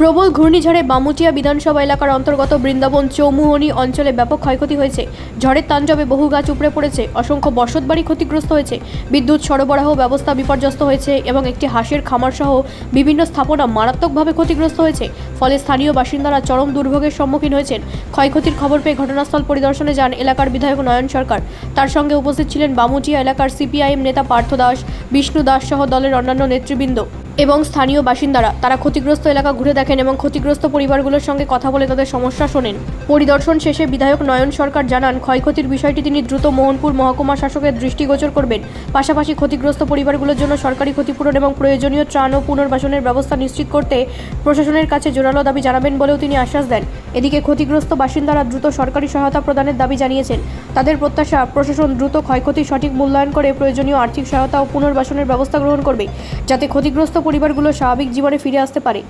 প্রবল ঘূর্ণিঝড়ে বামুটিয়া বিধানসভা এলাকার অন্তর্গত বৃন্দাবন চৌমুহনী অঞ্চলে ব্যাপক ক্ষয়ক্ষতি হয়েছে। ঝড়ের তাণ্ডবে বহু গাছ উপড়ে পড়েছে, অসংখ্য বসতবাড়ি ক্ষতিগ্রস্ত হয়েছে, বিদ্যুৎ সরবরাহ ব্যবস্থা বিপর্যস্ত হয়েছে এবং একটি হাঁসের খামার সহ বিভিন্ন স্থাপনা মারাত্মকভাবে ক্ষতিগ্রস্ত হয়েছে। ফলে স্থানীয় বাসিন্দারা চরম দুর্ভোগের সম্মুখীন হয়েছেন। ক্ষয়ক্ষতির খবর পেয়ে ঘটনাস্থল পরিদর্শনে যান এলাকার বিধায়ক নয়ন সরকার। তার সঙ্গে উপস্থিত ছিলেন বামুটিয়া এলাকার সিপিআইএম নেতা পার্থ দাস, বিষ্ণু দাস সহ দলের অন্যান্য নেতৃবৃন্দ এবং স্থানীয় বাসিন্দারা। তারা ক্ষতিগ্রস্ত এলাকা ঘুরে দেখেন এবং ক্ষতিগ্রস্ত পরিবারগুলোর সঙ্গে কথা বলে তাদের সমস্যা শোনেন। পরিদর্শন শেষে বিধায়ক নয়ন সরকার জানান, ক্ষয়ক্ষতির বিষয়টি তিনি দ্রুত মোহনপুর মহকুমা শাসকের দৃষ্টিগোচর করবেন। পাশাপাশি ক্ষতিগ্রস্ত পরিবারগুলোর জন্য সরকারি ক্ষতিপূরণ এবং প্রয়োজনীয় ত্রাণ ও পুনর্বাসনের ব্যবস্থা নিশ্চিত করতে প্রশাসনের কাছে জোরালো দাবি জানাবেন বলেও তিনি আশ্বাস দেন। এদিকে ক্ষতিগ্রস্ত বাসিন্দারা দ্রুত সরকারি সহায়তা প্রদানের দাবি জানিয়েছেন। তাদের প্রত্যাশা, প্রশাসন দ্রুত ক্ষয়ক্ষতির সঠিক মূল্যায়ন করে প্রয়োজনীয় আর্থিক সহায়তা ও পুনর্বাসনের ব্যবস্থা গ্রহণ করবে, যাতে ক্ষতিগ্রস্ত পরিবারগুলো স্বাভাবিক জীবনে ফিরে আসতে পারে।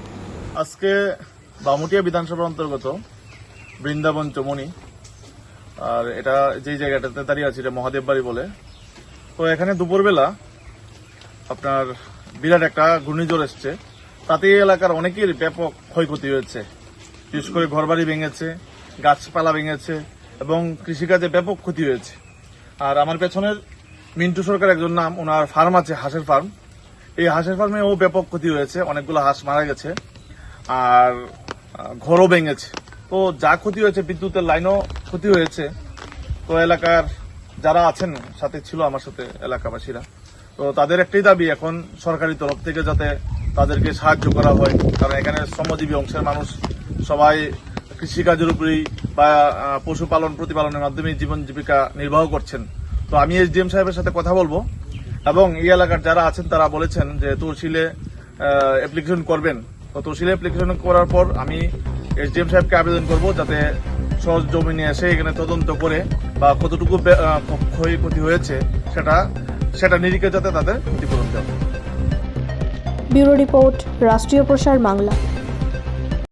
আজকে বামুটিয়া বিধানসভার অন্তর্গত বৃন্দাবন চৌমুহনী, আর এটা যেই জায়গাটাতে দাঁড়িয়ে আছে এটা মহাদেব বাড়ি বলে। তো এখানে দুপুরবেলা আপনার বিরাট একটা ঘূর্ণিঝড় এসছে, তাতে এই এলাকার অনেকের ব্যাপক ক্ষয়ক্ষতি হয়েছে। বিশেষ করে ঘরবাড়ি ভেঙেছে, গাছপালা ভেঙেছে এবং কৃষিকাজে ব্যাপক ক্ষতি হয়েছে। আর আমার পেছনের মিন্টু সরকার একজন নাম, ওনার ফার্ম আছে, হাঁসের ফার্ম। এই হাঁসের ফার্মেও ব্যাপক ক্ষতি হয়েছে, অনেকগুলো হাঁস মারা গেছে আর ঘরও ভেঙেছে। তো যা ক্ষতি হয়েছে, বিদ্যুতের লাইনও ক্ষতি হয়েছে। তো এলাকার যারা আছেন, সাথে ছিল আমার সাথে এলাকাবাসীরা, তো তাদের একটাই দাবি এখন সরকারি তরফ থেকে যাতে তাদেরকে সাহায্য করা হয়, কারণ এখানে শ্রমজীবী অংশের মানুষ সবাই কৃষিকাজের উপরেই বা পশুপালন প্রতিপালনের মাধ্যমে জীবন জীবিকা নির্বাহ করছেন। তো আমি এসডিএম সাহেবের সাথে কথা বলবো এবং এই এলাকার যারা আছেন তারা বলেছেন যে তহসিলে অ্যাপ্লিকেশন করবেন। তো তহসিলে অ্যাপ্লিকেশন করার পর আমি এসডিএম সাহেবকে আবেদন করব যাতে সহজ জমিনে এসে এখানে তদন্ত করে বা কতটুকু ক্ষয়ক্ষতি হয়েছে সেটা নিরীক্ষে যাতে তাদের ক্ষতিপূরণ দেওয়া। ব্যুরো রিপোর্ট, রাষ্ট্রীয় প্রসার বাংলা।